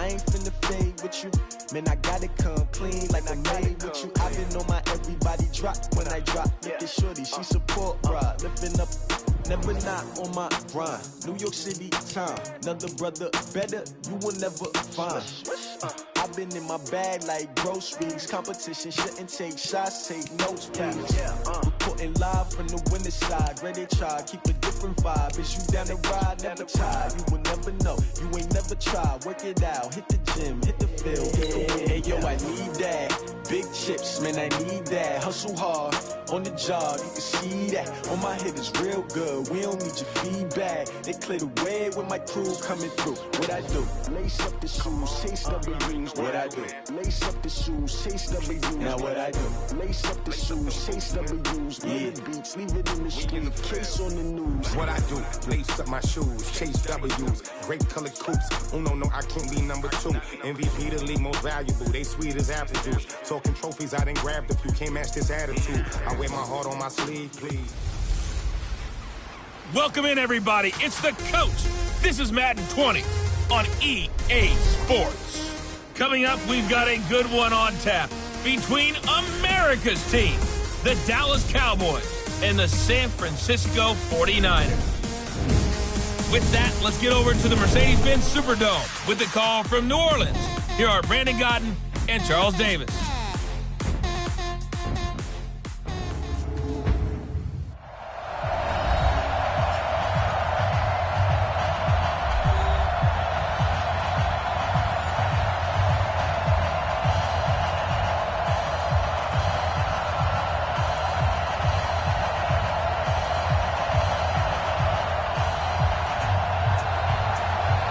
I ain't finna fade with you. Man, I gotta come clean like I made with you. I've been on my everybody drop when I drop. Look at shorty, she support ride. Lifting up, never not on my grind. New York City time, another brother better, you will never find. I've been in my bag like groceries. Competition shouldn't take shots, take notes, please. Reporting live from the winter side. Ready to try, keep a different vibe. Is you down the ride, never tired. You will never know, you ain't never tried. Work it out, hit the gym, hit the field. Hey yo, I need that. Big chips, man, I need that. Hustle hard, on the job, you can see that. On my head is real good, we don't need your feedback. They clear the way with my crew coming through. What I do? Lace up the shoes, chase W's. What I do? Lace up the shoes, chase W's. Now what I do? Lace up the shoes, chase W's. Leave the beats, leave it in the street, case on the news. What I do? Lace up my shoes, chase W's. Great colored coops. Oh no, I can't be number 2. MVP the league most valuable. They sweet as apple juice. Talking trophies, I done grabbed a few. Can't match this attitude. I wear my heart on my sleeve, please. Welcome in, everybody. It's the coach. This is Madden 20 on EA Sports. Coming up, we've got a good one on tap between America's team, the Dallas Cowboys, and the San Francisco 49ers. With that, let's get over to the Mercedes-Benz Superdome with the call from New Orleans. Here are Brandon Godden and Charles Davis.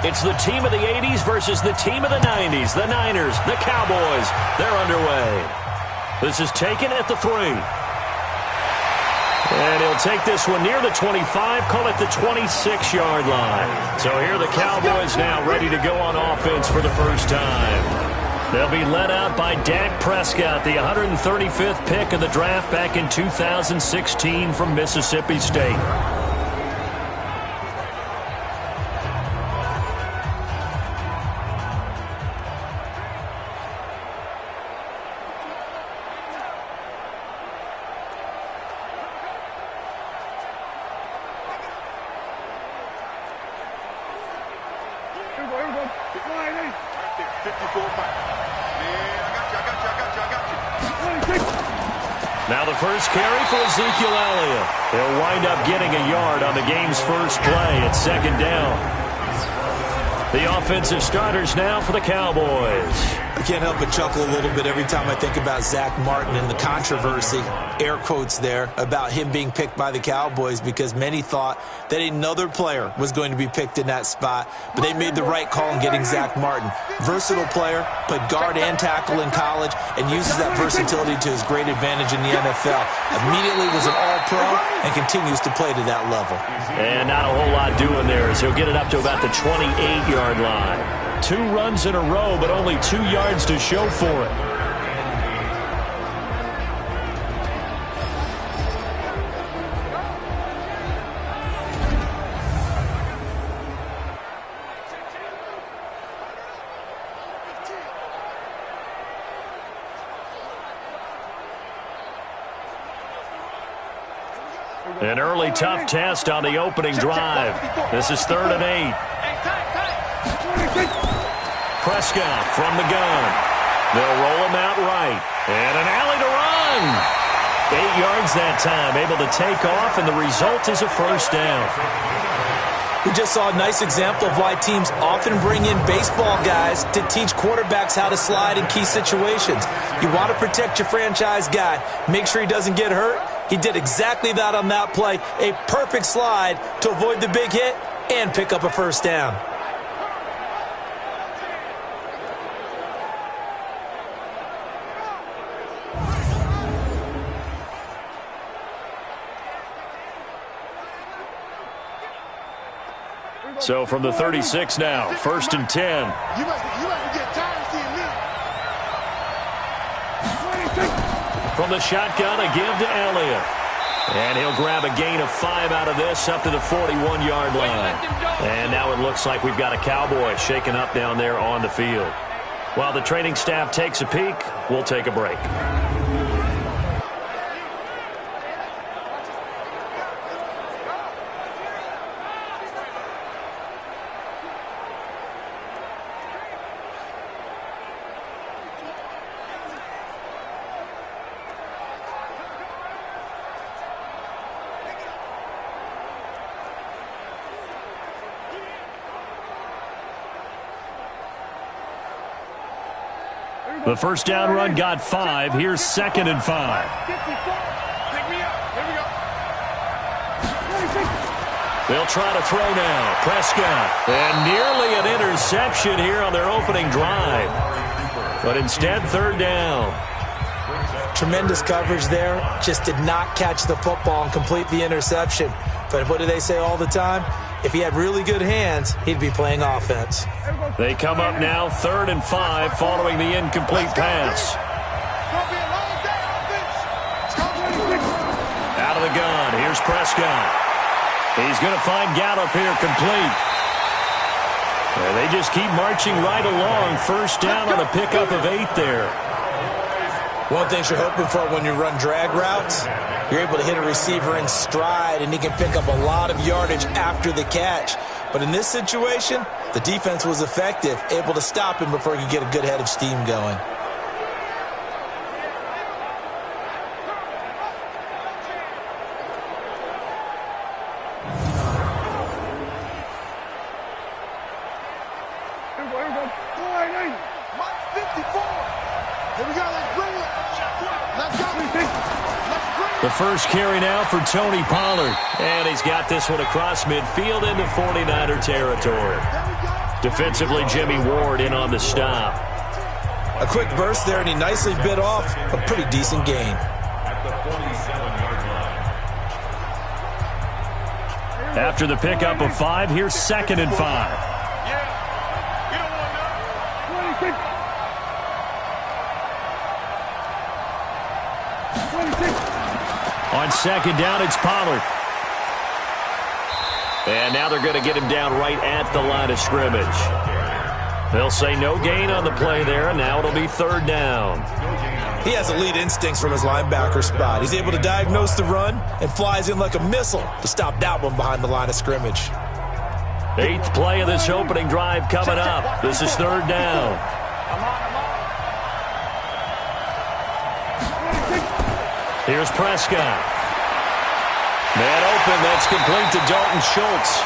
It's the team of the 80s versus the team of the 90s. The Niners, the Cowboys, they're underway. This is taken at the 3. And he'll take this one near the 25, call it the 26-yard line. So here are the Cowboys now ready to go on offense for the first time. They'll be led out by Dak Prescott, the 135th pick of the draft back in 2016 from Mississippi State. Now the first carry for Ezekiel Elliott. He'll wind up getting a yard on the game's first play at second down. The offensive starters now for the Cowboys. I can't help but chuckle a little bit every time I think about Zach Martin and the controversy, air quotes there, about him being picked by the Cowboys because many thought that another player was going to be picked in that spot, but they made the right call in getting Zach Martin. Versatile player, played guard and tackle in college, and uses that versatility to his great advantage in the NFL. Immediately was an all-pro and continues to play to that level. And not a whole lot doing there as he'll get it up to about the 28-yard line. 2 runs in a row, but only 2 yards to show for it. An early tough test on the opening drive. This is 3rd and 8. Prescott from the gun. They'll roll him out right. And an alley to run. 8 yards that time, able to take off, and the result is a first down. We just saw a nice example of why teams often bring in baseball guys to teach quarterbacks how to slide in key situations. You want to protect your franchise guy. Make sure he doesn't get hurt. He did exactly that on that play. A perfect slide to avoid the big hit and pick up a first down. So from the 36 now, 1st and 10. You must get tired of seeing me. From the shotgun, a give to Elliott. And he'll grab a gain of 5 out of this up to the 41-yard line. And now it looks like we've got a Cowboy shaken up down there on the field. While the training staff takes a peek, we'll take a break. The first down run got 5. Here's 2nd and 5. They'll try to throw now. Prescott. And nearly an interception here on their opening drive. But instead, 3rd down. Tremendous coverage there. Just did not catch the football and complete the interception. But what do they say all the time? If he had really good hands, he'd be playing offense. They come up now 3rd and 5 following the incomplete pass. Out of the gun. Here's Prescott. He's going to find Gallup here complete. And they just keep marching right along. First down on a pickup of 8 there. One thing you're hoping for when you run drag routes, you're able to hit a receiver in stride, and he can pick up a lot of yardage after the catch. But in this situation, the defense was effective, able to stop him before he could get a good head of steam going. The first carry now for Tony Pollard. And he's got this one across midfield into 49er territory. Defensively, Jimmy Ward in on the stop. A quick burst there, and he nicely bit off a pretty decent gain. After the pickup of 5, here's 2nd and 5. On 2nd down, it's Pollard. And now they're going to get him down right at the line of scrimmage. They'll say no gain on the play there, and now it'll be 3rd down. He has elite instincts from his linebacker spot. He's able to diagnose the run and flies in like a missile to stop that one behind the line of scrimmage. 8th play of this opening drive coming up. This is 3rd down. Here's Prescott. Man open, that's complete to Dalton Schultz.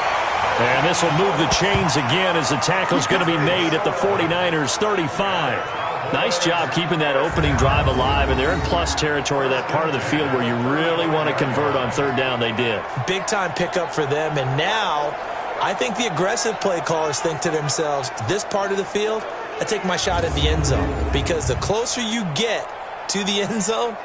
And this will move the chains again as the tackle's going to be made at the 49ers 35. Nice job keeping that opening drive alive, and they're in plus territory, that part of the field where you really want to convert on 3rd down. They did. Big-time pickup for them, and now I think the aggressive play callers think to themselves, this part of the field, I take my shot at the end zone, because the closer you get to the end zone,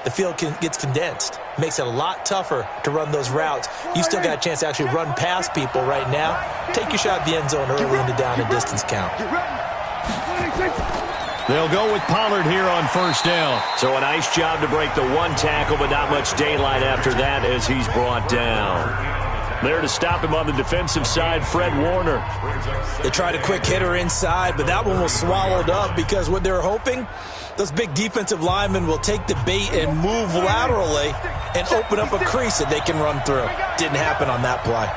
the field gets condensed. Makes it a lot tougher to run those routes. You still got a chance to actually run past people right now. Take your shot at the end zone early in the down and distance count. They'll go with Pollard here on 1st down. So a nice job to break the 1 tackle, but not much daylight after that as he's brought down. There to stop him on the defensive side, Fred Warner. They tried a quick hitter inside, but that one was swallowed up because what they're hoping, those big defensive linemen will take the bait and move laterally and open up a crease that they can run through. Didn't happen on that play.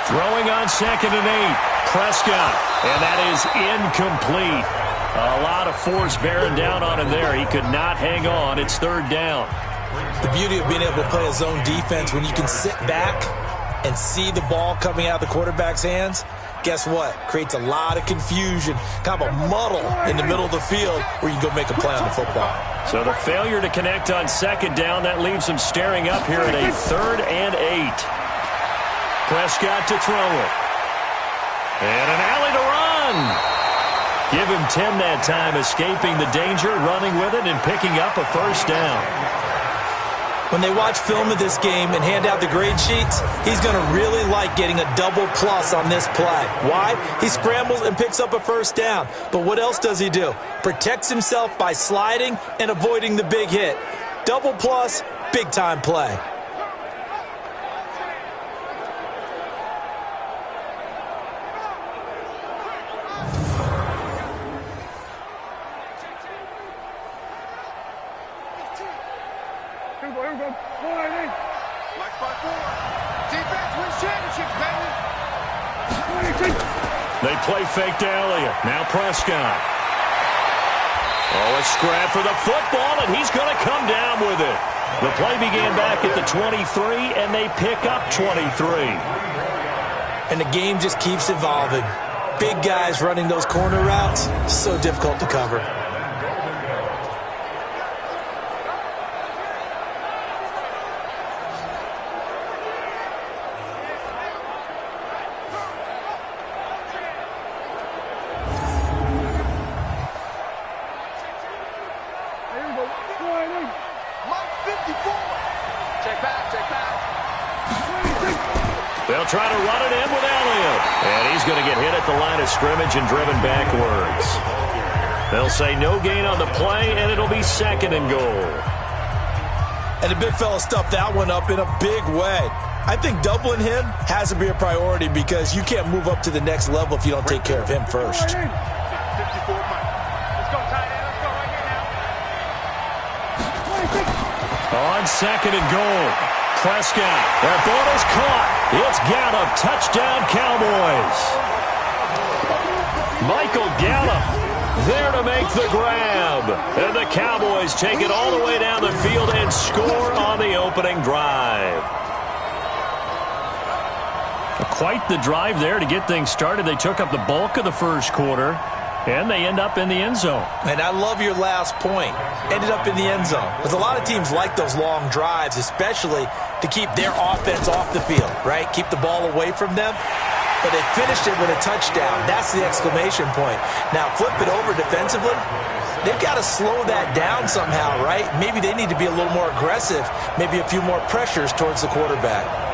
Throwing on 2nd and 8, Prescott, and that is incomplete. A lot of force bearing down on him there. He could not hang on. It's 3rd down. The beauty of being able to play a zone defense when you can sit back and see the ball coming out of the quarterback's hands, guess what? Creates a lot of confusion, kind of a muddle in the middle of the field where you can go make a play on the football. So the failure to connect on 2nd down, that leaves them staring up here at a 3rd and 8. Prescott to throw it. And an alley to run. Give him 10 that time, escaping the danger, running with it, and picking up a 1st down. When they watch film of this game and hand out the grade sheets, he's going to really like getting a double plus on this play. Why? He scrambles and picks up a first down. But what else does he do? Protects himself by sliding and avoiding the big hit. Double plus, big-time play. They play fake to Elliott. Now Prescott. Oh, a scrap for the football, and he's going to come down with it. The play began back at the 23, and they pick up 23. And the game just keeps evolving. Big guys running those corner routes, so difficult to cover. They'll try to run it in with Elliott. And he's going to get hit at the line of scrimmage and driven backwards. They'll say no gain on the play, and it'll be 2nd and goal. And the big fella stuffed that one up in a big way. I think doubling him has to be a priority because you can't move up to the next level if you don't take care of him first. On 2nd and goal, Prescott. That ball is caught. It's Gallup. Touchdown, Cowboys. Michael Gallup there to make the grab. And the Cowboys take it all the way down the field and score on the opening drive. Quite the drive there to get things started. They took up the bulk of the first quarter, and they end up in the end zone. And I love your last point. Ended up in the end zone. Because a lot of teams like those long drives, especially to keep their offense off the field, right? Keep the ball away from them. But they finished it with a touchdown. That's the exclamation point. Now, flip it over defensively. They've got to slow that down somehow, right? Maybe they need to be a little more aggressive. Maybe a few more pressures towards the quarterback.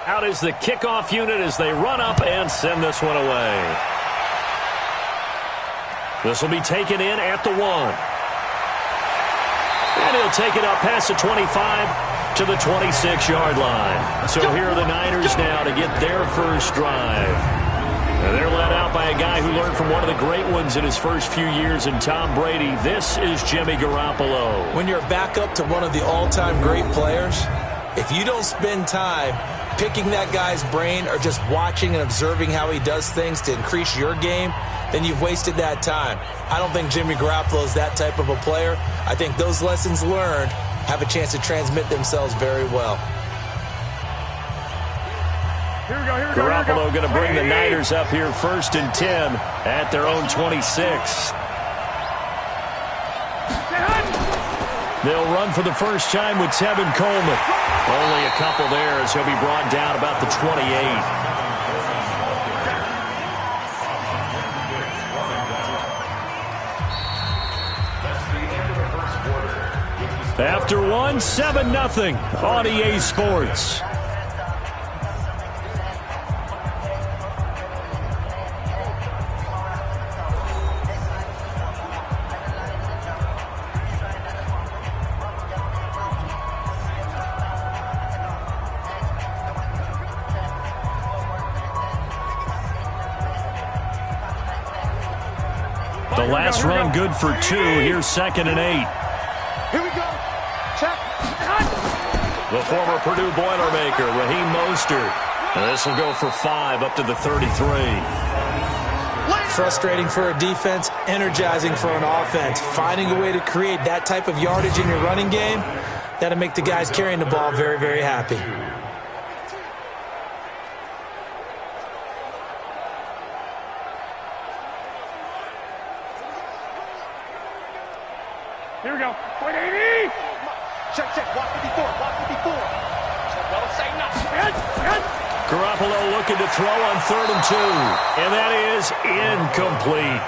Out is the kickoff unit as they run up and send this one away. This will be taken in at the 1. And he'll take it up past the 25 to the 26-yard line. So here are the Niners now to get their first drive. And they're led out by a guy who learned from one of the great ones in his first few years in Tom Brady. This is Jimmy Garoppolo. When you're a backup to one of the all-time great players, if you don't spend time picking that guy's brain or just watching and observing how he does things to increase your game, then you've wasted that time. I don't think Jimmy Garoppolo is that type of a player. I think those lessons learned have a chance to transmit themselves very well. Garoppolo going to bring the Niners up here 1st and 10 at their own 26. They'll run for the first time with Tevin Coleman. Only a couple there as he'll be brought down about the 28. After 1, 7-0 on EA Sports. The last run good for 2. Here's 2nd and 8. Here we go. Check. the former Purdue Boilermaker, Raheem Mostert. And this will go for 5 up to the 33. Frustrating for a defense, energizing for an offense. Finding a way to create that type of yardage in your running game, that'll make the guys carrying the ball very, very happy. Here we go. 180. Check. Watch 54. Well, say nothing. Garoppolo looking to throw on 3rd and 2. And that is incomplete.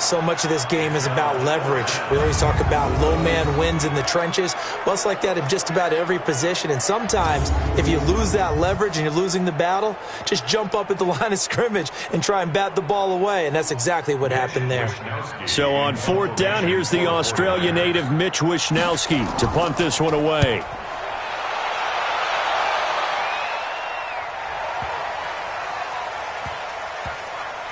So much of this game is about leverage. We always talk about low man wins in the trenches. Well, it's like that in just about every position. And sometimes, if you lose that leverage and you're losing the battle, just jump up at the line of scrimmage and try and bat the ball away. And that's exactly what happened there. So on 4th down, here's the Australia native Mitch Wishnowsky to punt this one away.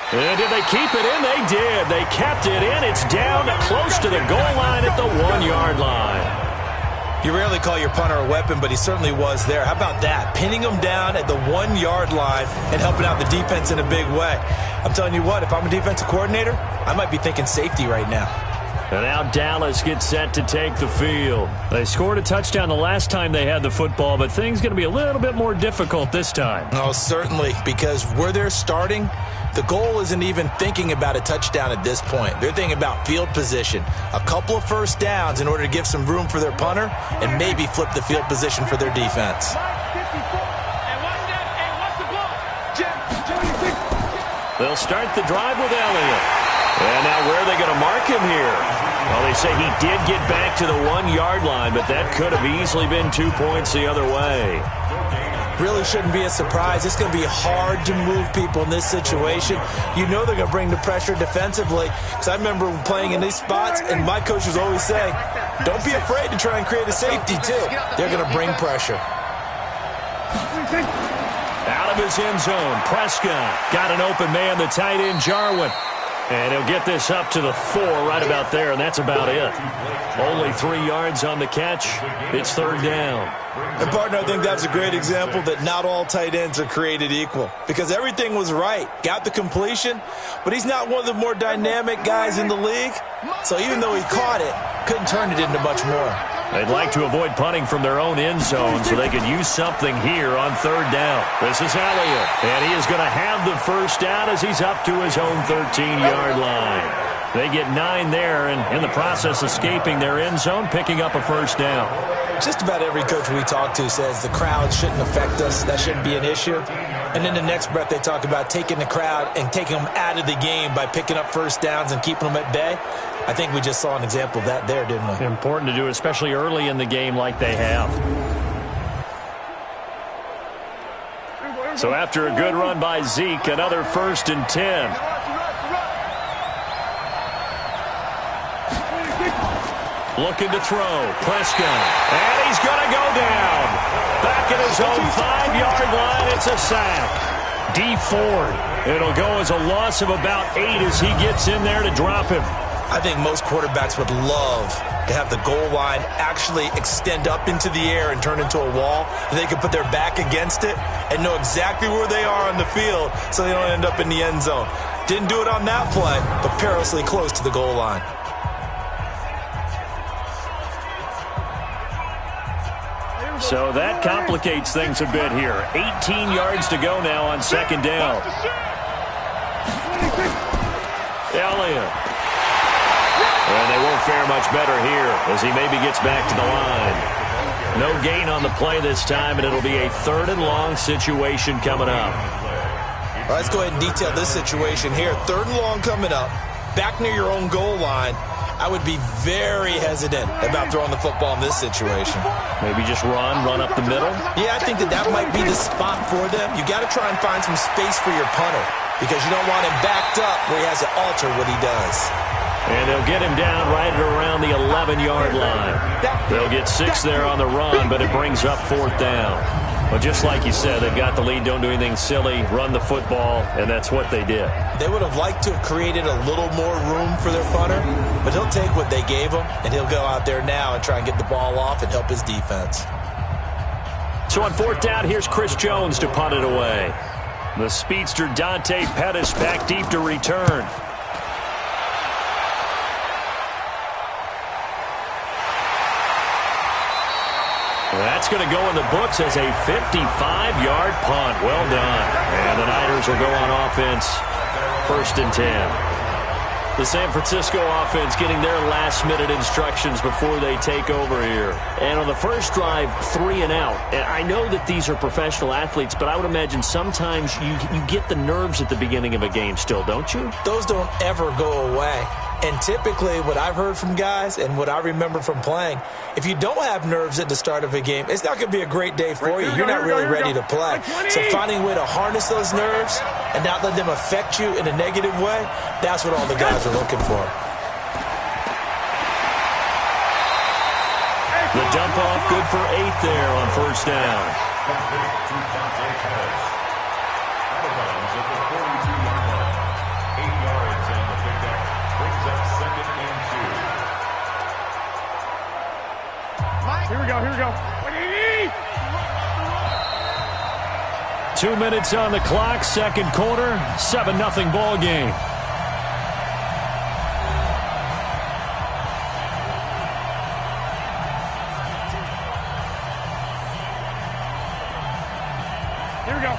And did they keep it in? They did. They kept it in. It's down close to the goal line at the 1-yard line. You rarely call your punter a weapon, but he certainly was there. How about that? Pinning him down at the 1-yard line and helping out the defense in a big way. I'm telling you what, if I'm a defensive coordinator, I might be thinking safety right now. And now Dallas gets set to take the field. They scored a touchdown the last time they had the football, but things going to be a little bit more difficult this time. Oh, certainly, because where they're starting, the goal isn't even thinking about a touchdown at this point. They're thinking about field position, a couple of first downs in order to give some room for their punter and maybe flip the field position for their defense. They'll start the drive with Elliott. And now where are they going to mark him here? Well, they say he did get back to the 1-yard line, but that could have easily been 2 points the other way. Really shouldn't be a surprise. It's going to be hard to move people in this situation. You know they're going to bring the pressure defensively. Because I remember playing in these spots, and my coaches always say, don't be afraid to try and create a safety, too. They're going to bring pressure. Out of his end zone, Prescott got an open man, the tight end, Jarwin. And he'll get this up to the 4 right about there, and that's about it. Only 3 yards on the catch. It's 3rd down. And, partner, I think that's a great example that not all tight ends are created equal. Because everything was right. Got the completion, but he's not one of the more dynamic guys in the league. So even though he caught it, couldn't turn it into much more. They'd like to avoid punting from their own end zone so they could use something here on 3rd down. This is Elliott, and he is going to have the first down as he's up to his own 13-yard line. They get 9 there, and in the process escaping their end zone, picking up a first down. Just about every coach we talk to says the crowd shouldn't affect us. That shouldn't be an issue. And in the next breath, they talk about taking the crowd and taking them out of the game by picking up first downs and keeping them at bay. I think we just saw an example of that there, didn't we? Important to do, especially early in the game like they have. So after a good run by Zeke, another 1st and 10. Looking to throw. Prescott. And he's going to go down. Back at his own 5-yard line. It's a sack. D Ford. It'll go as a loss of about 8 as he gets in there to drop him. I think most quarterbacks would love to have the goal line actually extend up into the air and turn into a wall. They could put their back against it and know exactly where they are on the field so they don't end up in the end zone. Didn't do it on that play, but perilously close to the goal line. So that complicates things a bit here. 18 yards to go now on 2nd down. Elliott. And they won't fare much better here as he maybe gets back to the line. No gain on the play this time, and it'll be a 3rd and long situation coming up. All right, let's go ahead and detail this situation here. 3rd and long coming up, back near your own goal line. I would be very hesitant about throwing the football in this situation. Maybe just run up the middle? Yeah, I think that might be the spot for them. You got to try and find some space for your punter because you don't want him backed up where he has to alter what he does. And they'll get him down right at around the 11-yard line. They'll get 6 there on the run, but it brings up 4th down. Well, just like you said, they've got the lead, don't do anything silly, run the football, and that's what they did. They would have liked to have created a little more room for their punter, but he'll take what they gave him, and he'll go out there now and try and get the ball off and help his defense. So on fourth down, here's Chris Jones to punt it away. The speedster Dante Pettis back deep to return. That's going to go in the books as a 55-yard punt. Well done. And the Niners will go on offense, 1st and 10. The San Francisco offense getting their last-minute instructions before they take over here. And on the first drive, 3 and out. And I know that these are professional athletes, but I would imagine sometimes you get the nerves at the beginning of a game still, don't you? Those don't ever go away. And typically what I've heard from guys and what I remember from playing, if you don't have nerves at the start of a game, it's not going to be a great day for you. You're not really ready to play. So finding a way to harness those nerves and not let them affect you in a negative way, that's what all the guys are looking for. The dump off good for 8 there on 1st down. Here we go. 2 minutes on the clock, second quarter, 7-0 ball game. Here we go.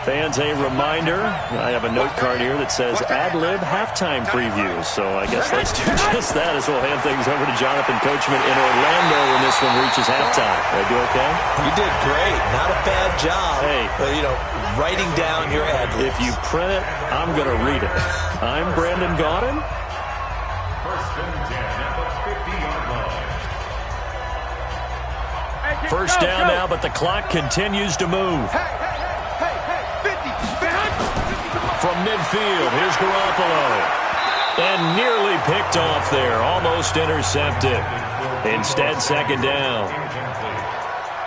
Fans, a reminder, I have a note card here that says ad-lib halftime previews. So I guess let's do just that as we'll hand things over to Jonathan Coachman in Orlando when this one reaches halftime. Did I do okay? You did great. Not a bad job. Hey. But, writing down your ad-libs. If you print it, I'm going to read it. I'm Brandon Gaudin. 1st and 10 at the 50-yard line. First down now, but the clock continues to move. From midfield, here's Garoppolo. And nearly picked off there, almost intercepted. Instead, 2nd down.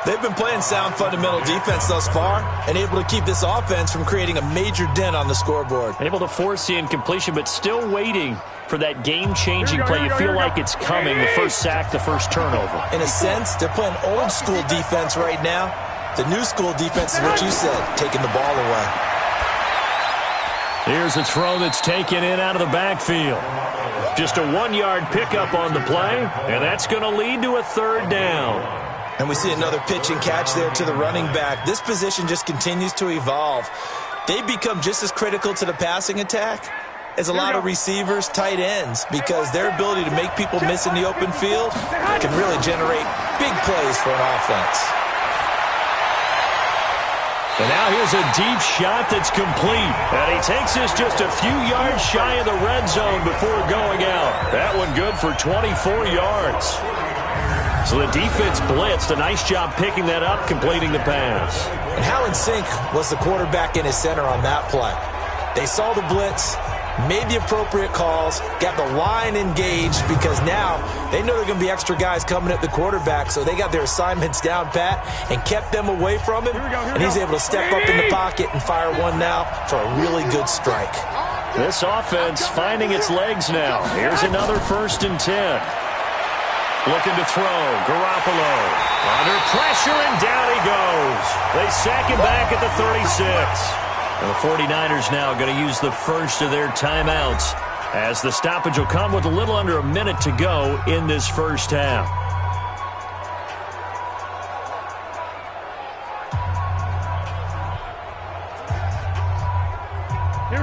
They've been playing sound fundamental defense thus far and able to keep this offense from creating a major dent on the scoreboard. Able to force the incompletion, but still waiting for that game-changing play. You feel like it's coming, the first sack, the first turnover. In a sense, they're playing old-school defense right now. The new-school defense is what you said, taking the ball away. Here's a throw that's taken in out of the backfield. Just a 1-yard pickup on the play, and that's going to lead to a 3rd down. And we see another pitch and catch there to the running back. This position just continues to evolve. They become just as critical to the passing attack as a lot of receivers, tight ends, because their ability to make people miss in the open field can really generate big plays for an offense. And now here's a deep shot that's complete. And he takes this just a few yards shy of the red zone before going out. That one good for 24 yards. So the defense blitzed. A nice job picking that up, completing the pass. And how in sync was the quarterback in his center on that play? They saw the blitz, made the appropriate calls, got the line engaged because now they know there are going to be extra guys coming at the quarterback, so they got their assignments down pat and kept them away from him, and he's able to step up in the pocket and fire one now for a really good strike. This offense finding its legs now. Here's another 1st and 10. Looking to throw. Garoppolo under pressure, and down he goes. They sack him back at the 36. And the 49ers now going to use the first of their timeouts as the stoppage will come with a little under a minute to go in this first half.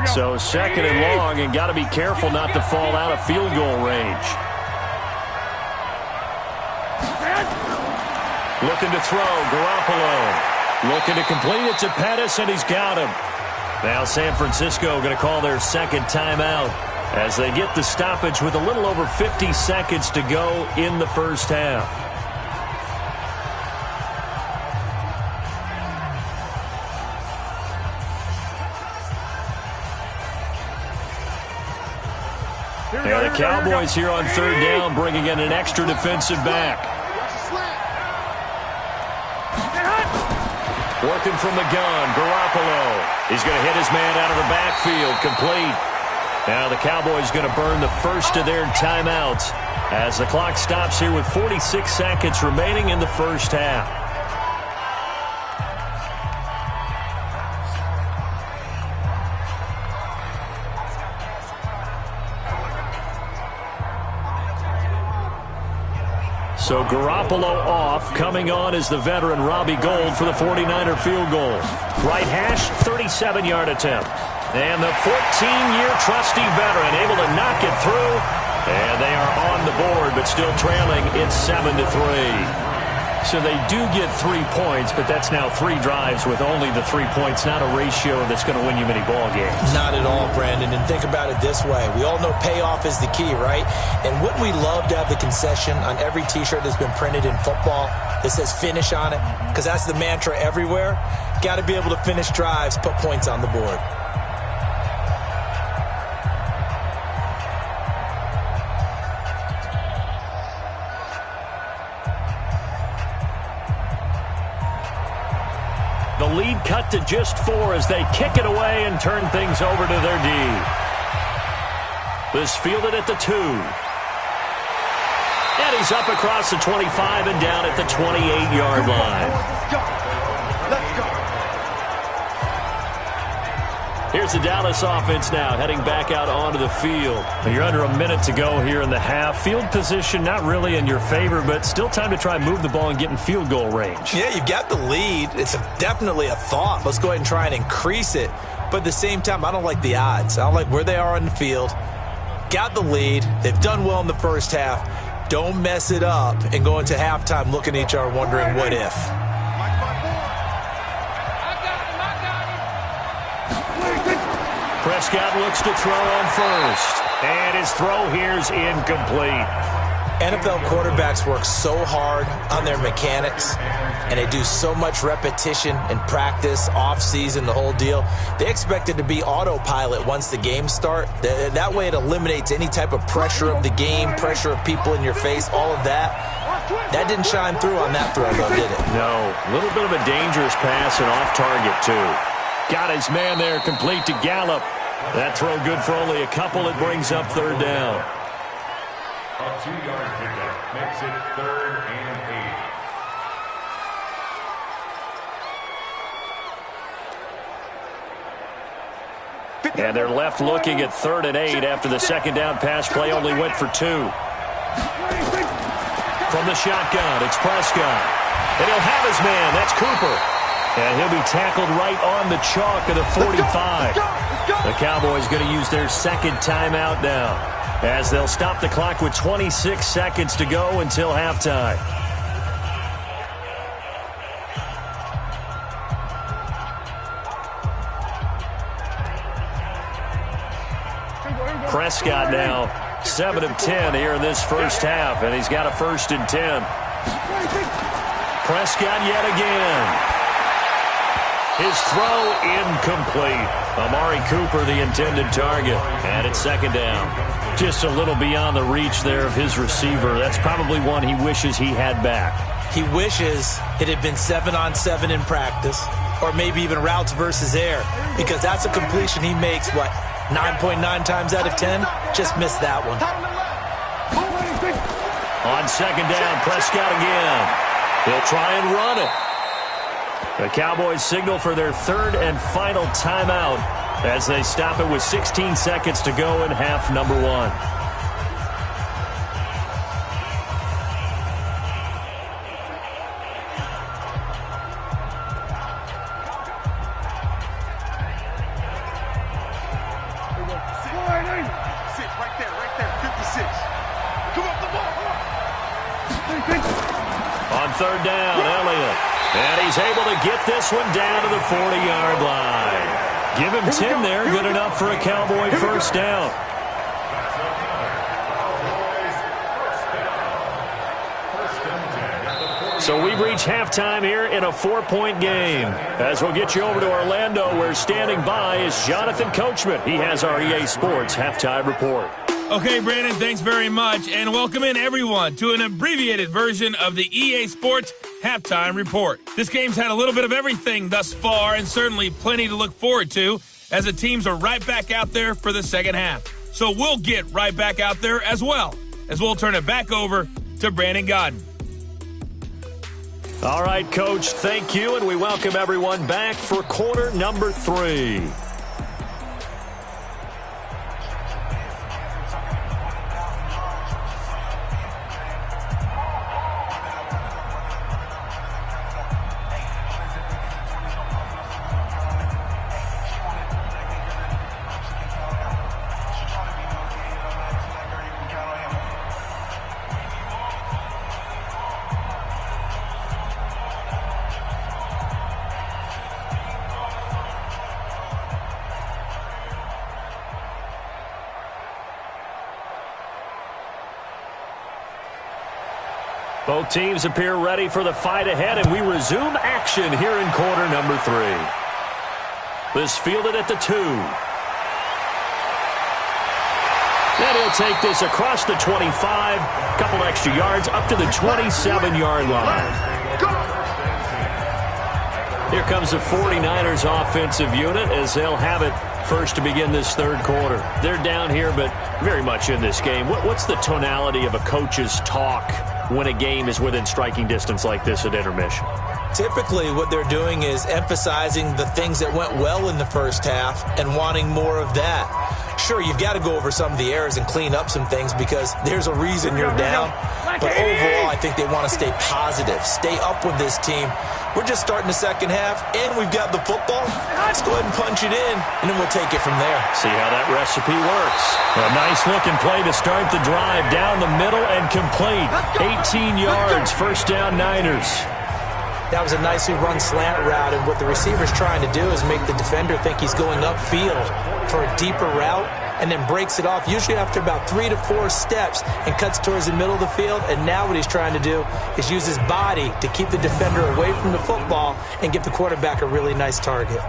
So 2nd and long, and got to be careful not to fall out of field goal range. Looking to throw, Garoppolo. Looking to complete it to Pettis, and he's got him. Now San Francisco going to call their 2nd timeout as they get the stoppage with a little over 50 seconds to go in the first half. And the Cowboys here on 3rd down, bringing in an extra defensive back. Working from the gun, Garoppolo. He's going to hit his man out of the backfield, complete. Now the Cowboys going to burn the first of their timeouts as the clock stops here with 46 seconds remaining in the first half. So Garoppolo off. Coming on is the veteran Robbie Gould for the 49er field goal. Right hash, 37-yard attempt. And the 14-year trusty veteran able to knock it through. And they are on the board, but still trailing. It's 7-3. So they do get 3 points, but that's now 3 drives with only the 3 points, not a ratio that's going to win you many ball games. Not at all, Brandon. And think about it this way. We all know payoff is the key, right? And wouldn't we love to have the concession on every T-shirt that's been printed in football that says finish on it? Because that's the mantra everywhere. Got to be able to finish drives, put points on the board. The lead cut to just 4 as they kick it away and turn things over to their D. This fielded at the 2. And he's up across the 25 and down at the 28-yard line. Let's go. Let's go. Here's the Dallas offense now heading back out onto the field. You're under a minute to go here in the half. Field position not really in your favor, but still time to try and move the ball and get in field goal range. Yeah, you've got the lead. It's definitely a thought. Let's go ahead and try and increase it. But at the same time, I don't like the odds. I don't like where they are on the field. Got the lead. They've done well in the first half. Don't mess it up and go into halftime looking at each other wondering what if. Prescott looks to throw on first. And his throw here's incomplete. NFL quarterbacks work so hard on their mechanics, and they do so much repetition and practice, off-season, the whole deal. They expect it to be autopilot once the games start. That way it eliminates any type of pressure of the game, pressure of people in your face, all of that. That didn't shine through on that throw, though, did it? No. A little bit of a dangerous pass and off target, too. Got his man there, complete to Gallup. That throw good for only a couple. It brings up third down. A 2-yard pickup makes it 3rd and 8. And they're left looking at 3rd and 8 after the second down pass play only went for 2. From the shotgun, it's Prescott. And he'll have his man. That's Cooper. And he'll be tackled right on the chalk of the 45. The Cowboys going to use their second timeout now, as they'll stop the clock with 26 seconds to go until halftime. Prescott now 7 of 10 here in this first half, and he's got a 1st and 10. Prescott yet again. His throw incomplete. Amari Cooper the intended target, and it's 2nd down. Just a little beyond the reach there of his receiver. That's probably one he wishes he had back. He wishes it had been 7-on-7 in practice, or maybe even routes versus air, because that's a completion he makes, 9.9 times out of 10? Just missed that one. On 2nd down, Prescott again. He'll try and run it. The Cowboys signal for their 3rd and final timeout as they stop it with 16 seconds to go in half number 1. On 3rd down, Elliott. And he's able to get this one down to the 40-yard line. Give him 10 there. Good enough for a Cowboy first down. So we've reached halftime here in a 4-point game. As we'll get you over to Orlando, where standing by is Jonathan Coachman. He has our EA Sports halftime report. Okay, Brandon, thanks very much, and welcome in everyone to an abbreviated version of the EA Sports Halftime Report. This game's had a little bit of everything thus far, and certainly plenty to look forward to, as the teams are right back out there for the second half. So we'll get right back out there as well, as we'll turn it back over to Brandon Godden. All right, Coach, thank you, and we welcome everyone back for quarter number 3. Both teams appear ready for the fight ahead, and we resume action here in quarter number 3. This fielded at the 2. And he'll take this across the 25, couple extra yards up to the 27-yard line. Here comes the 49ers offensive unit as they'll have it first to begin this third quarter. They're down here, but very much in this game. What's the tonality of a coach's talk when a game is within striking distance like this at intermission? Typically, what they're doing is emphasizing the things that went well in the first half and wanting more of that. Sure, you've got to go over some of the errors and clean up some things because there's a reason you're down. But overall, I think they want to stay positive, stay up with this team. We're just starting the second half, and we've got the football. Let's go ahead and punch it in, and then we'll take it from there. See how that recipe works. A nice-looking play to start the drive down the middle and complete. 18 yards, first down Niners. That was a nicely run slant route, and what the receiver's trying to do is make the defender think he's going upfield for a deeper route and then breaks it off, usually after about 3 to 4 steps, and cuts towards the middle of the field. And now what he's trying to do is use his body to keep the defender away from the football and give the quarterback a really nice target.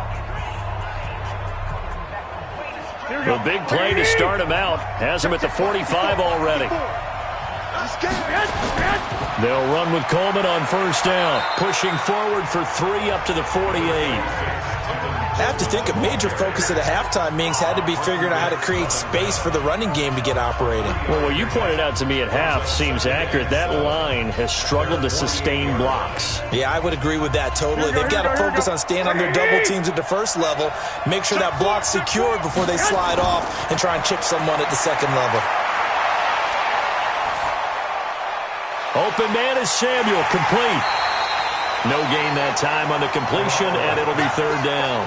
A big play to start him out. Has him at the 45 already. They'll run with Coleman on first down, pushing forward for 3 up to the 48. I have to think a major focus of the halftime meetings had to be figuring out how to create space for the running game to get operating. Well, what you pointed out to me at half seems accurate. That line has struggled to sustain blocks. Yeah, I would agree with that totally. They've got to focus on staying on their double teams at the first level, make sure that block's secured before they slide off and try and chip someone at the second level. Open man is Samuel, complete. No gain that time on the completion, and it'll be third down.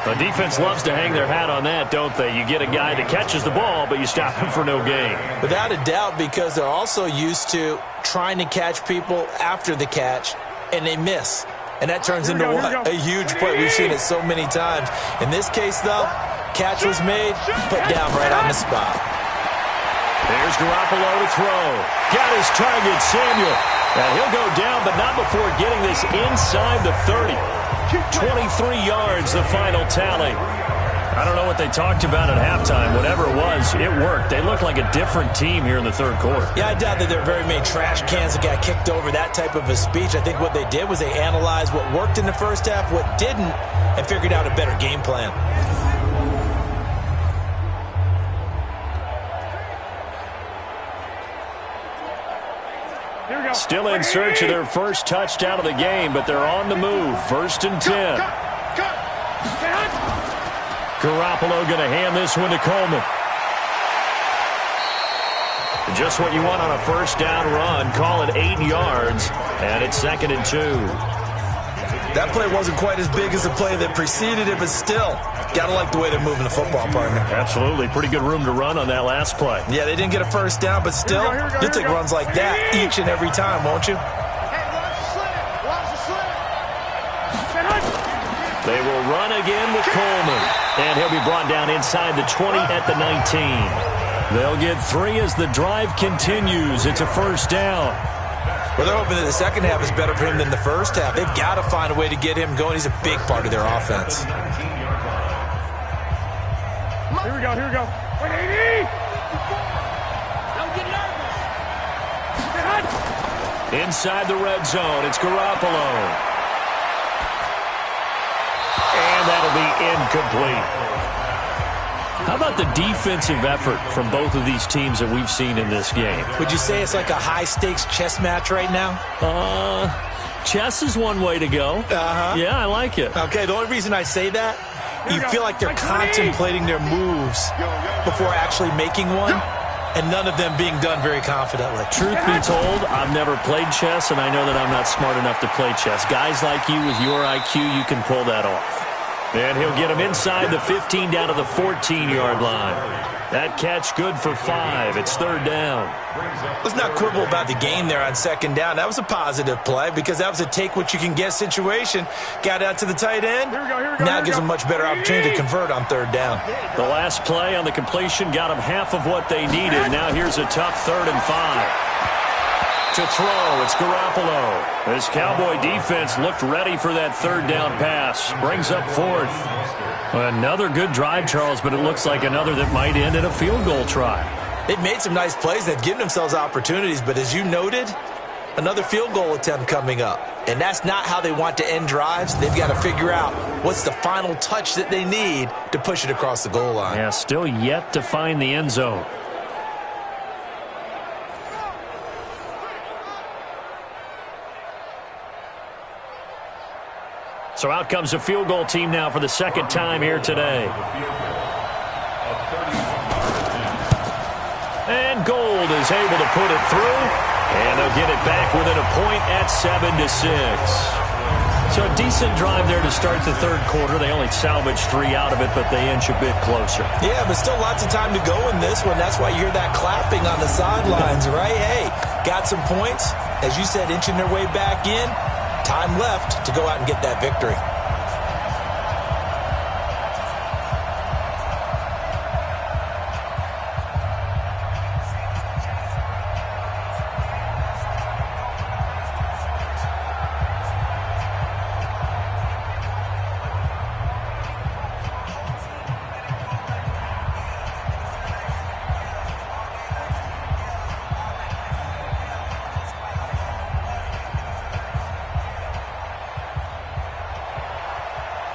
The defense loves to hang their hat on that, don't they? You get a guy that catches the ball, but you stop him for no gain. Without a doubt, because they're also used to trying to catch people after the catch, and they miss. And that turns into what? A huge play. We've seen it so many times. In this case, though, catch was made, put down right on the spot. There's Garoppolo to throw. Got his target, Samuel. And he'll go down, but not before getting this inside the 30. 23 yards, the final tally. I don't know what they talked about at halftime. Whatever it was, it worked. They look like a different team here in the third quarter. Yeah, I doubt that there are very many trash cans that got kicked over, that type of a speech. I think what they did was they analyzed what worked in the first half, what didn't, and figured out a better game plan. Still in search of their first touchdown of the game, but they're on the move. First and 10. Garoppolo going to hand this one to Coleman. Just what you want on a first down run. Call it 8 yards, and it's second and 2. That play wasn't quite as big as the play that preceded it, but still, gotta like the way they're moving the football, partner. Absolutely. Pretty good room to run on that last play. Yeah, they didn't get a first down, but still, you'll take runs like that each and every time, won't you? They will run again with Coleman, and he'll be brought down inside the 20 at the 19. They'll get 3 as the drive continues. It's a first down. Well, they're hoping that the second half is better for him than the first half. They've got to find a way to get him going. He's a big part of their offense. Here we go. Inside the red zone, it's Garoppolo. And that'll be incomplete. How about the defensive effort from both of these teams that we've seen in this game? Would you say it's like a high-stakes chess match right now? Chess is one way to go. Yeah, I like it. Okay, the only reason I say that, you feel like they're contemplating their moves before actually making one, and none of them being done very confidently. Truth be told, I've never played chess, and I know that I'm not smart enough to play chess. Guys like you with your IQ, you can pull that off. And he'll get him inside the 15 down to the 14-yard line. That catch good for 5. It's third down. Let's not quibble about the gain there on second down. That was a positive play because that was a take-what-you-can-get situation. Got out to the tight end. Now gives them much better opportunity to convert on third down. The last play on the completion got them half of what they needed. Now here's a tough 3rd and 5. To throw, it's Garoppolo. This Cowboy defense looked ready for that third down pass. Brings up 4th. Another good drive, Charles, but it looks like another that might end in a field goal try. They've made some nice plays. They've given themselves opportunities, but as you noted, another field goal attempt coming up. And that's not how they want to end drives. They've got to figure out what's the final touch that they need to push it across the goal line. Yeah, still yet to find the end zone. So out comes a field goal team now for the second time here today. And Gold is able to put it through. And they'll get it back within a point at 7-6. So a decent drive there to start the third quarter. They only salvaged 3 out of it, but they inch a bit closer. Yeah, but still lots of time to go in this one. That's why you hear that clapping on the sidelines, right? Hey, got some points. As you said, inching their way back in. Time left to go out and get that victory.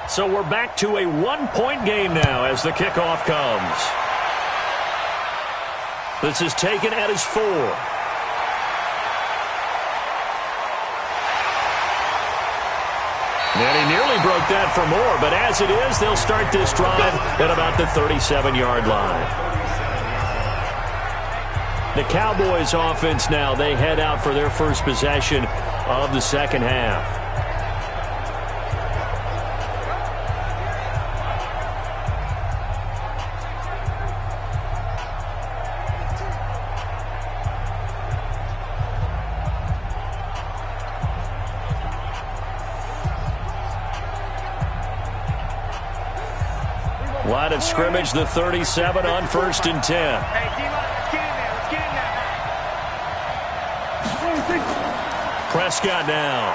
So we're back to a 1-point game now as the kickoff comes. This is taken at his 4. And he nearly broke that for more, but as it is, they'll start this drive at about the 37-yard line. The Cowboys offense now, they head out for their first possession of the second half. Line of scrimmage, the 37 on 1st and 10. Prescott now.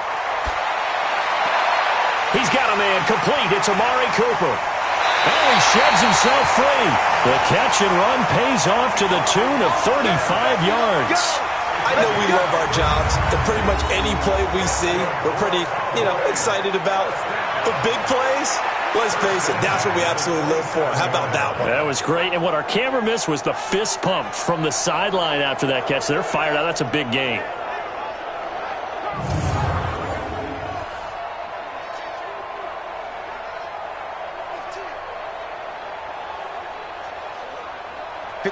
He's got a man complete. It's Amari Cooper. And he sheds himself free. The catch and run pays off to the tune of 35 yards. I know we love our jobs, and pretty much any play we see, we're pretty, excited about. The big plays, let's face it, that's what we absolutely live for. How about that one? That was great. And what our camera missed was the fist pump from the sideline after that catch. They're fired out. That's a big game.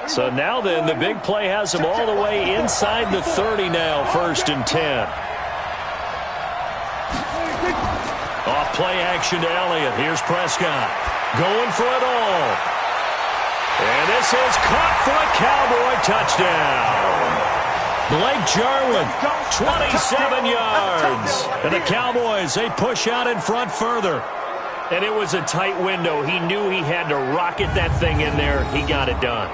So now then, the big play has them all the way inside the 30 now, 1st and 10. Off play action to Elliott. Here's Prescott. Going for it all. And this is caught for a Cowboy touchdown. Blake Jarwin, 27 yards. And the Cowboys, they push out in front further. And it was a tight window. He knew he had to rocket that thing in there. He got it done.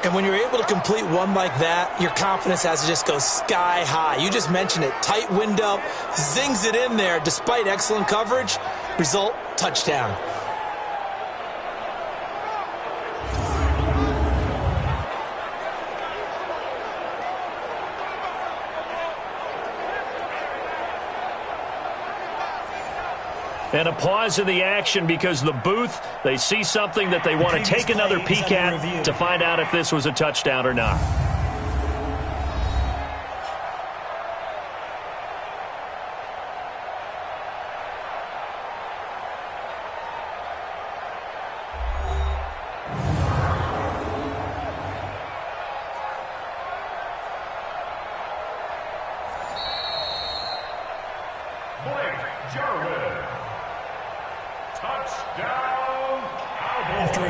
And when you're able to complete one like that, your confidence has to just go sky high. You just mentioned it. Tight window, zings it in there despite excellent coverage. Result, touchdown. And a pause in the action because the booth, they see something that they want to take another peek at to find out if this was a touchdown or not.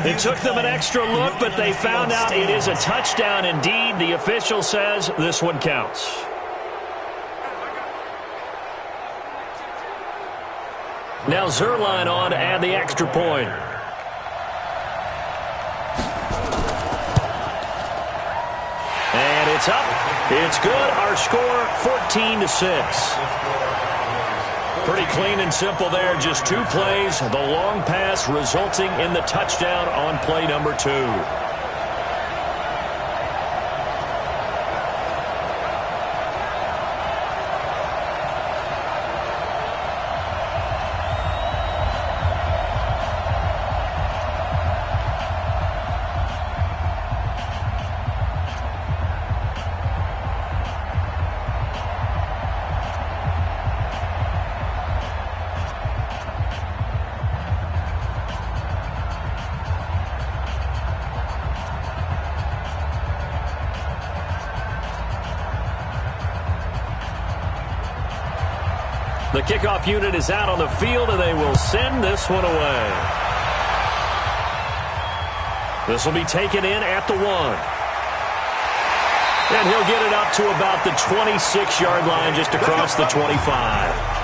It took them an extra look, but they found out it is a touchdown indeed. The official says this one counts. Now Zerline on to add the extra point. And it's up. It's good. Our score 14-6. Pretty clean and simple there. Just 2 plays. The long pass resulting in the touchdown on play number 2. The kickoff unit is out on the field, and they will send this one away. This will be taken in at the 1. And he'll get it up to about the 26-yard line, just across the 25.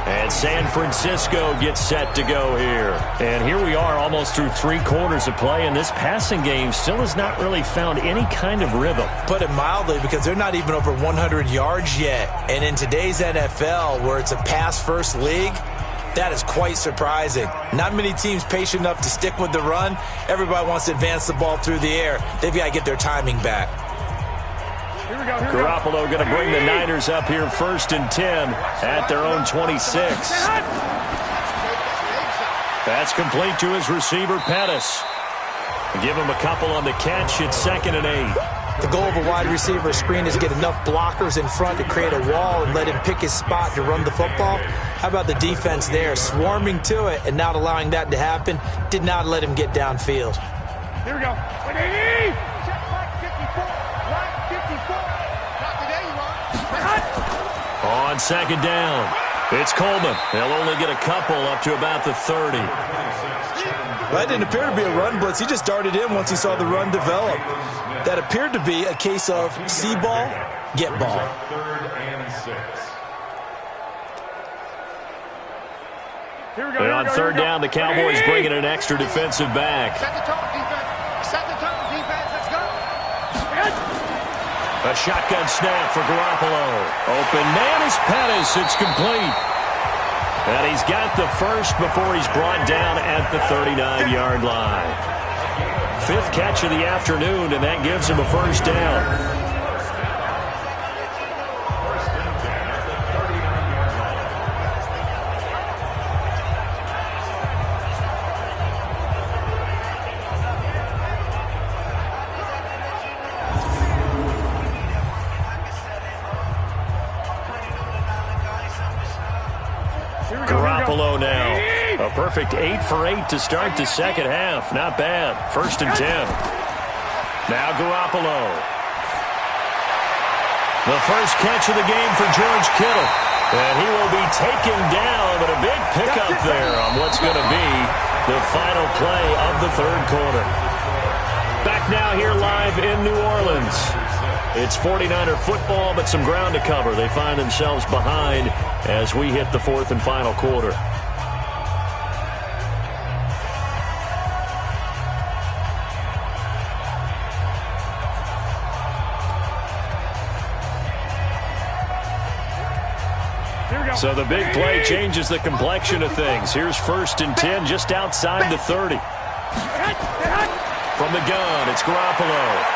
And San Francisco gets set to go here. And here we are almost through 3 quarters of play, and this passing game still has not really found any kind of rhythm. Put it mildly, because they're not even over 100 yards yet. And in today's NFL, where it's a pass-first league, that is quite surprising. Not many teams patient enough to stick with the run. Everybody wants to advance the ball through the air. They've got to get their timing back. Garoppolo going to bring the Niners up here 1st and 10 at their own 26. That's complete to his receiver, Pettis. Give him a couple on the catch. It's 2nd and 8. The goal of a wide receiver screen is to get enough blockers in front to create a wall and let him pick his spot to run the football. How about the defense there, swarming to it and not allowing that to happen? Did not let him get downfield. Here we go. On 2nd down, it's Coleman. They'll only get a couple up to about the 30. That didn't appear to be a run blitz. He just darted in once he saw the run develop. That appeared to be a case of see ball, get ball. 3rd and 6. And on 3rd down, the Cowboys bring in an extra defensive back. Set the tone, defense. Set the tone, defense. Let's go. A shotgun snap for Garoppolo. Open man is Pettis. It's complete. And he's got the first before he's brought down at the 39-yard line. 5th catch of the afternoon, and that gives him a 1st down. Garoppolo now. A perfect 8 for 8 to start the 2nd half. Not bad. 1st and 10. Now Garoppolo. The first catch of the game for George Kittle. And he will be taken down, but a big pickup there on what's going to be the final play of the 3rd quarter. Back now here live in New Orleans. It's 49er football, but some ground to cover. They find themselves behind as we hit the 4th and final quarter. So the big play changes the complexion of things. Here's 1st and 10 just outside the 30. From the gun, it's Garoppolo.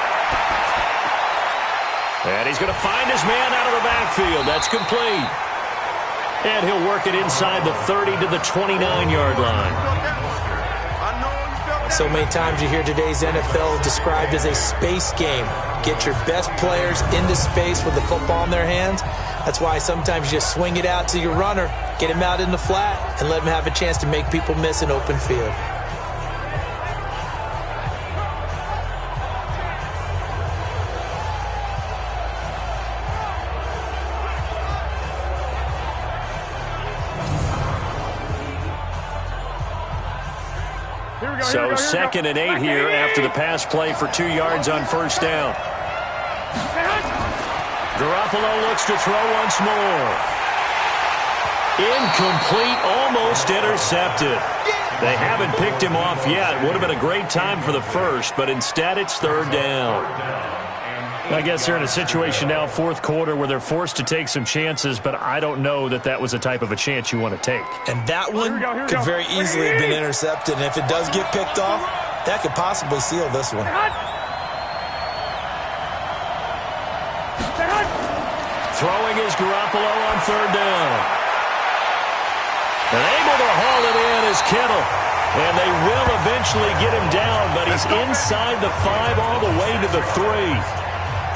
And he's going to find his man out of the backfield. That's complete. And he'll work it inside the 30 to the 29-yard line. So many times you hear today's NFL described as a space game. Get your best players into space with the football in their hands. That's why sometimes you just swing it out to your runner, get him out in the flat, and let him have a chance to make people miss an open field. So 2nd and 8 here after the pass play for 2 yards on first down. Garoppolo looks to throw once more. Incomplete, almost intercepted. They haven't picked him off yet. Would have been a great time for the first, but instead it's 3rd down. I guess they're in a situation now, 4th quarter, where they're forced to take some chances, but I don't know that that was the type of a chance you want to take. And that one could very easily have been intercepted, and if it does get picked off, that could possibly seal this one. Throwing is Garoppolo on 3rd down. And able to haul it in is Kittle. And they will eventually get him down, but he's inside the 5 all the way to the 3.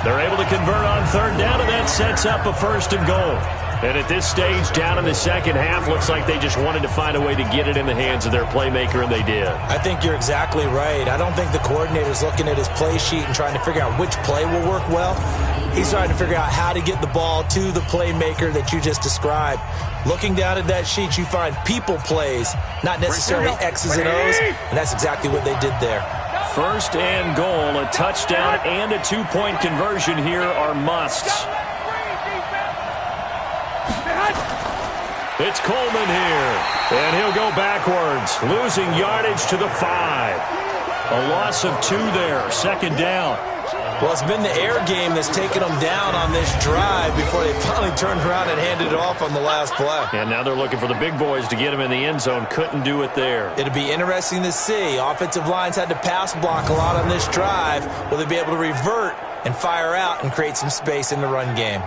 They're able to convert on 3rd down, and that sets up a 1st and goal. And at this stage, down in the second half, looks like they just wanted to find a way to get it in the hands of their playmaker, and they did. I think you're exactly right. I don't think the coordinator's looking at his play sheet and trying to figure out which play will work well. He's trying to figure out how to get the ball to the playmaker that you just described. Looking down at that sheet, you find people plays, not necessarily X's and O's, and that's exactly what they did there. 1st and goal, a touchdown and a 2-point conversion here are musts. It's Coleman here, and he'll go backwards, losing yardage to the 5. A loss of 2 there, 2nd down. Well, it's been the air game that's taken them down on this drive before they finally turned around and handed it off on the last play. And now they're looking for the big boys to get him in the end zone. Couldn't do it there. It'll be interesting to see. Offensive lines had to pass block a lot on this drive. Will they be able to revert and fire out and create some space in the run game?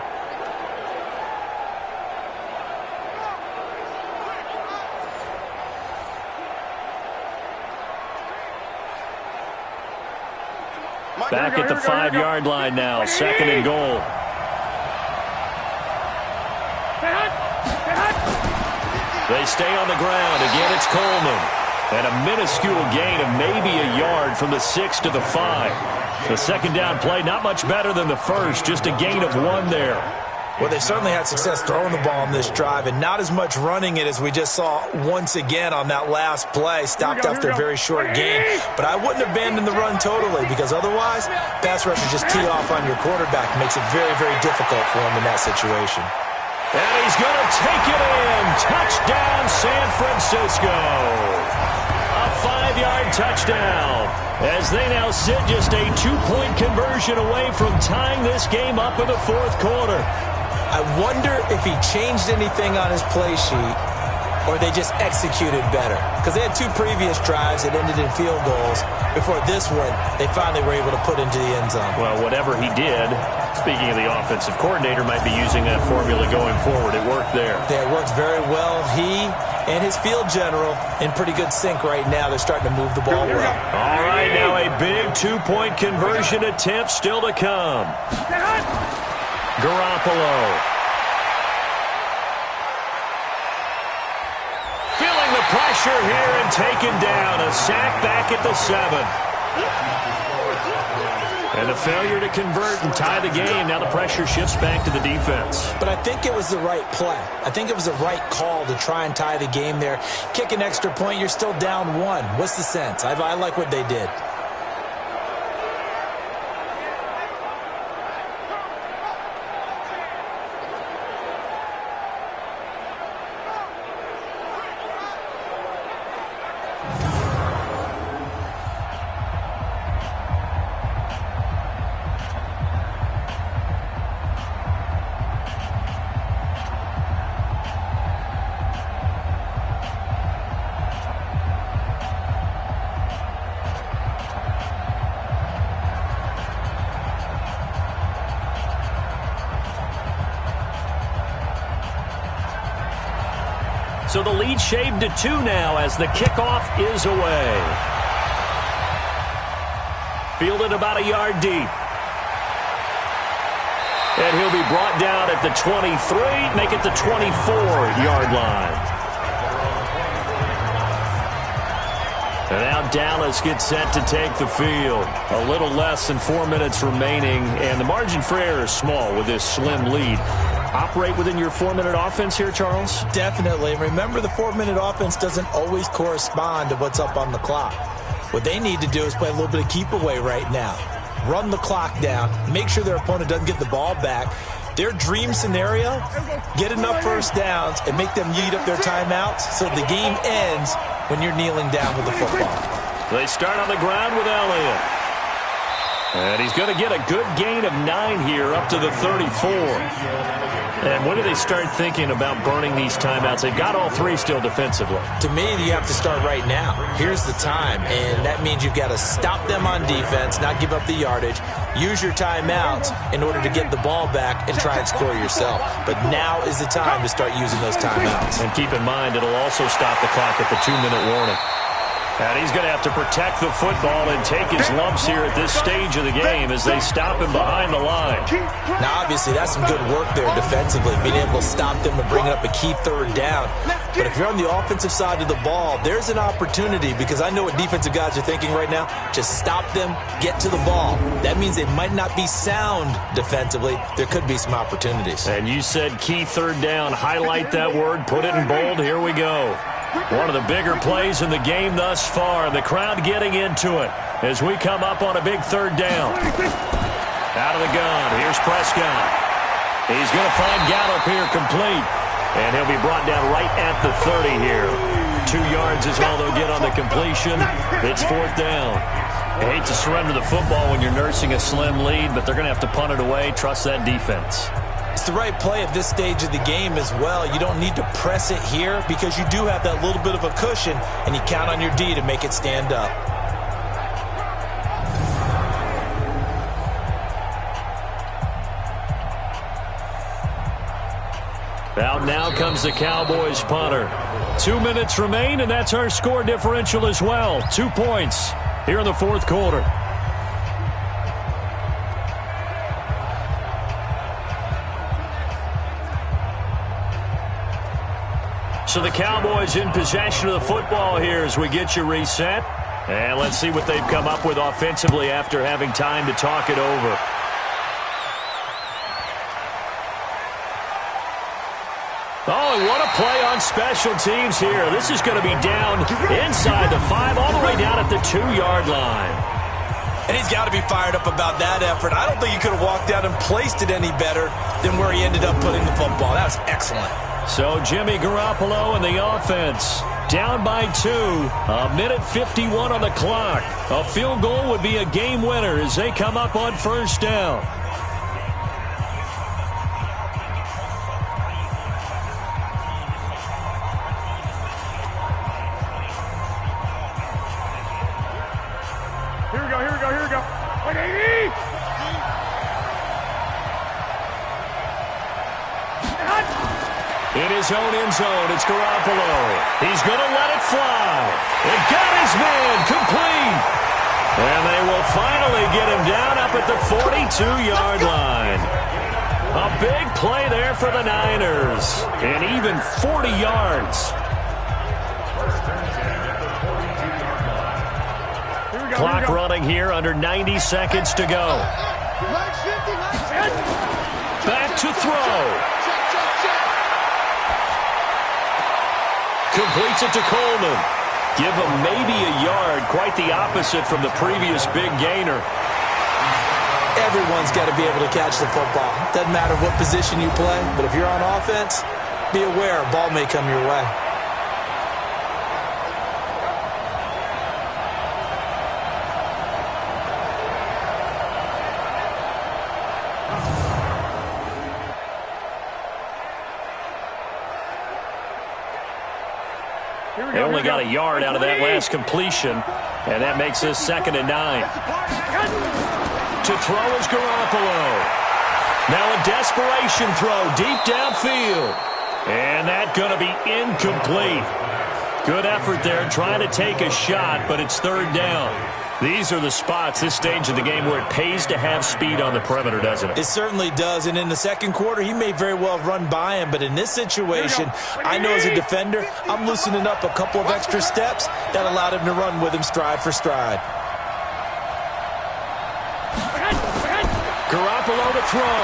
Back at the 5-yard line now, 2nd and goal. They stay on the ground. Again, it's Coleman. And a minuscule gain of maybe a yard from the 6 to the 5. The 2nd down play, not much better than the first, just a gain of 1 there. Well, they certainly had success throwing the ball on this drive and not as much running it as we just saw once again on that last play. Stopped after a very short gain. But I wouldn't abandon the run totally because otherwise, pass rushers just tee off on your quarterback. It makes it very, very difficult for him in that situation. And he's going to take it in. Touchdown, San Francisco. A 5-yard touchdown as they now sit just a 2-point conversion away from tying this game up in the 4th quarter. I wonder if he changed anything on his play sheet or they just executed better. Because they had 2 previous drives that ended in field goals. Before this one, they finally were able to put into the end zone. Well, whatever he did, speaking of the offensive coordinator, might be using that formula going forward. It worked there. Yeah, it worked very well. He and his field general in pretty good sync right now. They're starting to move the ball well. All right, now a big 2-point conversion attempt still to come. Garoppolo. Feeling the pressure here and taken down. A sack back at the 7. And a failure to convert and tie the game. Now the pressure shifts back to the defense. But I think it was the right play. I think it was the right call to try and tie the game there. Kick an extra point, you're still down 1. What's the sense? I like what they did. So the lead shaved to 2 now as the kickoff is away. Fielded about a yard deep. And he'll be brought down at the 23, make it the 24-yard line. And now Dallas gets set to take the field. A little less than 4 minutes remaining, and the margin for error is small with this slim lead. Operate within your 4-minute offense here, Charles? Definitely. Remember, the 4-minute offense doesn't always correspond to what's up on the clock. What they need to do is play a little bit of keep away right now. Run the clock down. Make sure their opponent doesn't get the ball back. Their dream scenario, get enough first downs and make them yeet up their timeouts so the game ends when you're kneeling down with the football. They start on the ground with Elliott. And he's going to get a good gain of 9 here up to the 34. And when do they start thinking about burning these timeouts? They've got all 3 still defensively. To me, you have to start right now. Here's the time, and that means you've got to stop them on defense, not give up the yardage, use your timeouts in order to get the ball back and try and score yourself. But now is the time to start using those timeouts. And keep in mind, it'll also stop the clock at the 2-minute warning. And he's going to have to protect the football and take his lumps here at this stage of the game as they stop him behind the line. Now, obviously, that's some good work there defensively, being able to stop them and bring up a key 3rd down. But if you're on the offensive side of the ball, there's an opportunity, because I know what defensive guys are thinking right now. Just stop them, get to the ball. That means they might not be sound defensively. There could be some opportunities. And you said key 3rd down. Highlight that word. Put it in bold. Here we go. One of the bigger plays in the game thus far. The crowd getting into it as we come up on a big 3rd down. Out of the gun. Here's Prescott. He's going to find Gallup here complete. And he'll be brought down right at the 30 here. 2 yards is all they'll get on the completion. It's 4th down. I hate to surrender the football when you're nursing a slim lead, but they're going to have to punt it away. Trust that defense. It's the right play at this stage of the game as well. You don't need to press it here because you do have that little bit of a cushion, and you count on your D to make it stand up. Out now comes the Cowboys punter. 2 minutes remain, and that's our score differential as well. 2 points here in the 4th quarter. So the Cowboys in possession of the football here as we get you reset. And let's see what they've come up with offensively after having time to talk it over. Oh, and what a play on special teams here. This is going to be down inside the 5, all the way down at the 2-yard line. And he's got to be fired up about that effort. I don't think he could have walked out and placed it any better than where he ended up putting the football. That was excellent. So Jimmy Garoppolo and the offense down by 2. A minute 51 on the clock. A field goal would be a game winner as they come up on 1st down. Here we go. 180! In his own end zone, it's Garoppolo. He's going to let it fly. It got his man complete. And they will finally get him down up at the 42-yard line. A big play there for the Niners. And even 40 yards. Clock running here, under 90 seconds to go. Back to throw. Completes it to Coleman. Give him maybe a yard. Quite the opposite from the previous big gainer. Everyone's got to be able to catch the football. Doesn't matter what position you play, but if you're on offense, be aware a ball may come your way. They only got a yard out of that last completion, and that makes this 2nd and 9. To throw is Garoppolo. Now a desperation throw deep downfield. And that going to be incomplete. Good effort there trying to take a shot, but it's third down. These are the spots, this stage of the game, where it pays to have speed on the perimeter, doesn't it? It certainly does, and in the second quarter, he may very well run by him, but in this situation, I know as a defender, I'm loosening up a couple of extra steps that allowed him to run with him stride for stride. Garoppolo to throw.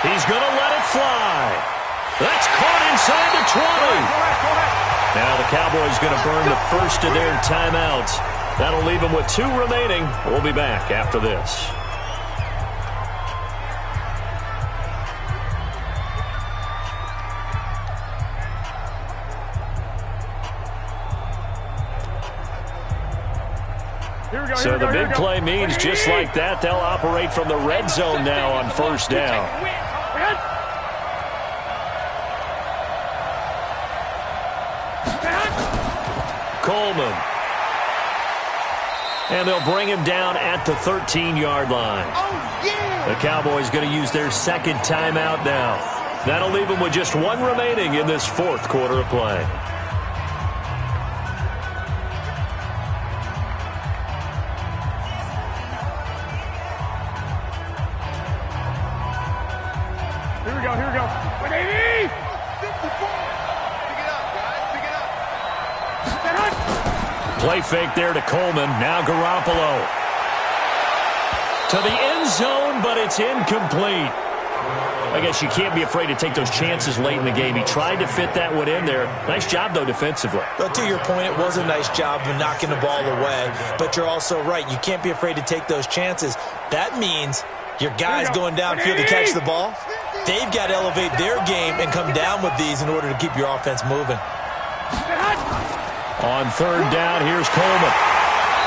He's going to let it fly. That's caught inside the 20. Now the Cowboys going to burn the first of their timeouts. That'll leave them with 2 remaining. We'll be back after this. So the big play means just like that, they'll operate from the red zone now on first down. Coleman. And they'll bring him down at the 13-yard line. The Cowboys going to use their second timeout now. That'll leave them with just 1 remaining in this fourth quarter of play. Here we go. Wk8 Play fake there to Coleman. Now Garoppolo. To the end zone, but it's incomplete. I guess you can't be afraid to take those chances late in the game. He tried to fit that one in there. Nice job, though, defensively. But to your point, it was a nice job of knocking the ball away. But you're also right. You can't be afraid to take those chances. That means your guys going downfield to catch the ball, they've got to elevate their game and come down with these in order to keep your offense moving. On third down, here's Coleman.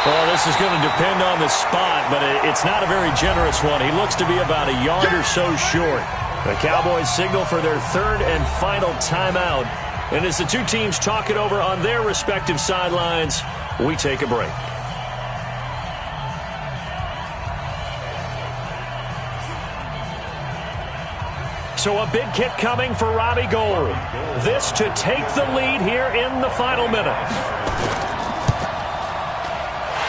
Well, this is going to depend on the spot, but it's not a very generous one. He looks to be about a yard or so short. The Cowboys signal for their third and final timeout. And as the two teams talk it over on their respective sidelines, we take a break. So a big kick coming for Robbie Gould. This to take the lead here in the final minute.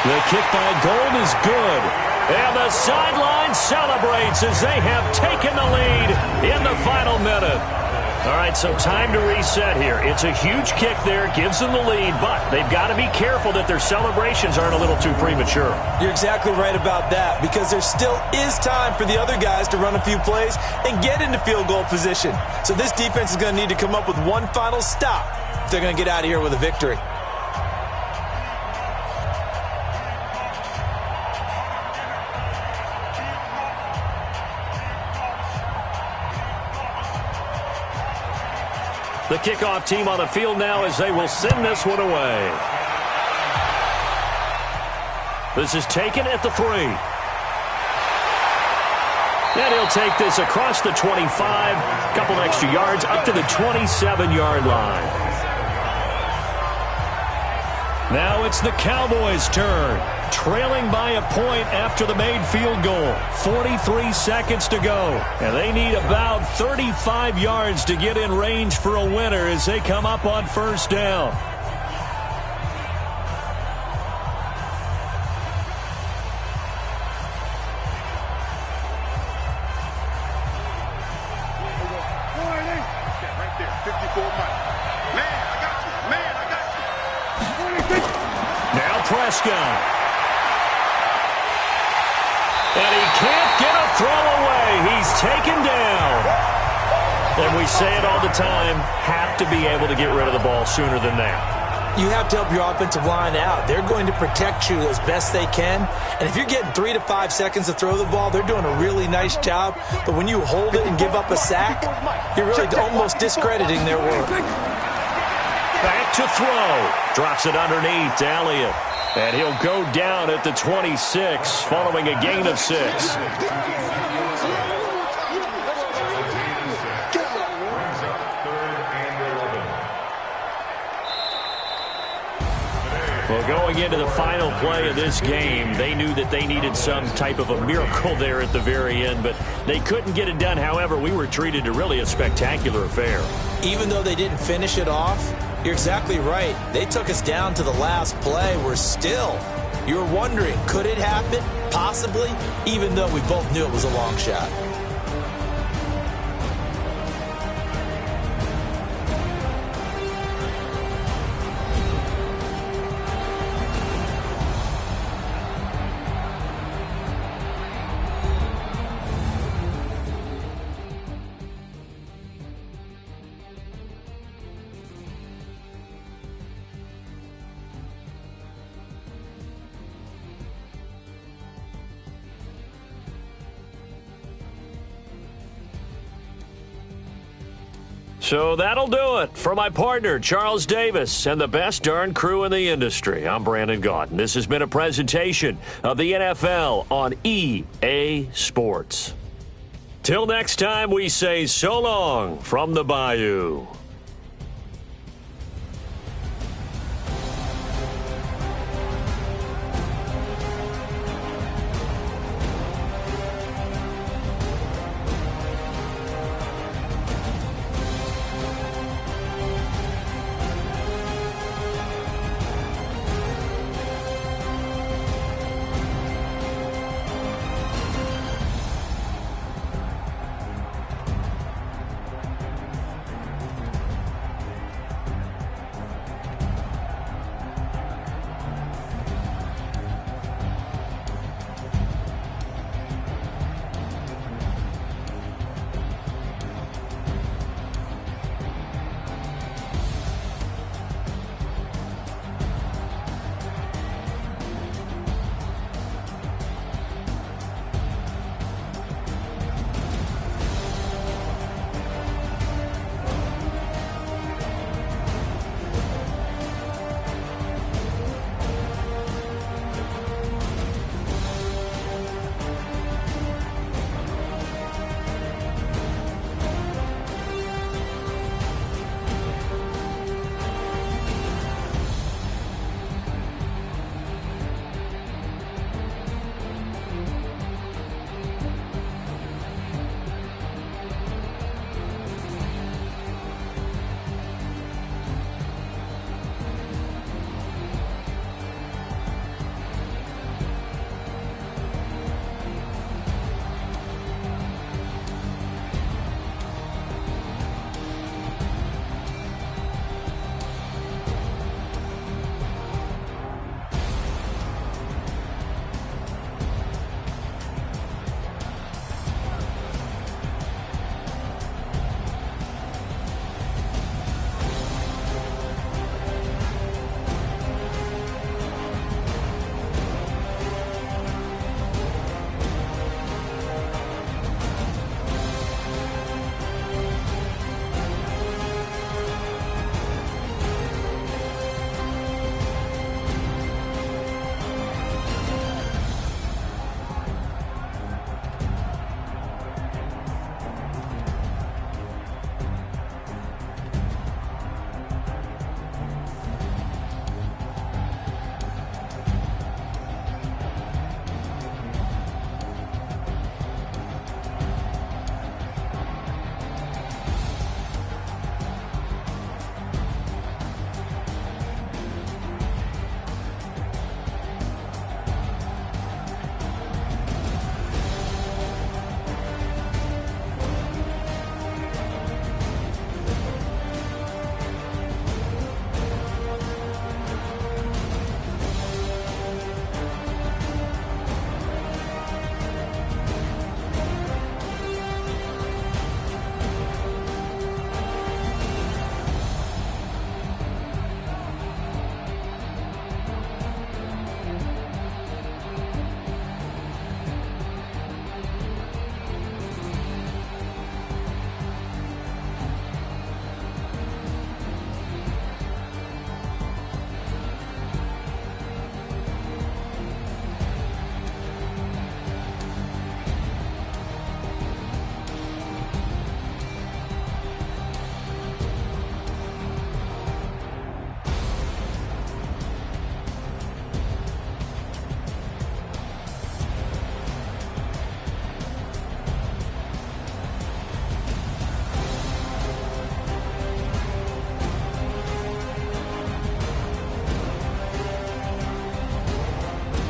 The kick by Gould is good. And the sideline celebrates as they have taken the lead in the final minute. All right, so time to reset here. It's a huge kick there, gives them the lead, but they've got to be careful that their celebrations aren't a little too premature. You're exactly right about that, because there still is time for the other guys to run a few plays and get into field goal position. So this defense is going to need to come up with one final stop if they're going to get out of here with a victory. The kickoff team on the field now as they will send this one away. This is taken at the 3. And he'll take this across the 25, a couple extra yards up to the 27-yard line. Now it's the Cowboys' turn, trailing by a point after the made field goal. 43 seconds to go, and they need about 35 yards to get in range for a winner as they come up on first down. Prescott. And he can't get a throw away. He's taken down. And we say it all the time, have to be able to get rid of the ball sooner than that. You have to help your offensive line out. They're going to protect you as best they can. And if you're getting 3 to 5 seconds to throw the ball, they're doing a really nice job. But when you hold it and give up a sack, you're really almost discrediting their work. Back to throw. Drops it underneath to Elliott. And he'll go down at the 26 following a gain of 6. Well, going into the final play of this game, they knew that they needed some type of a miracle there at the very end, but they couldn't get it done. However, we were treated to really a spectacular affair. Even though they didn't finish it off, you're exactly right. They took us down to the last play. We're still, you were wondering, could it happen? Possibly, even though we both knew it was a long shot. So that'll do it. For my partner, Charles Davis, and the best darn crew in the industry, I'm Brandon Gaudin. This has been a presentation of the NFL on EA Sports. Till next time, we say so long from the Bayou.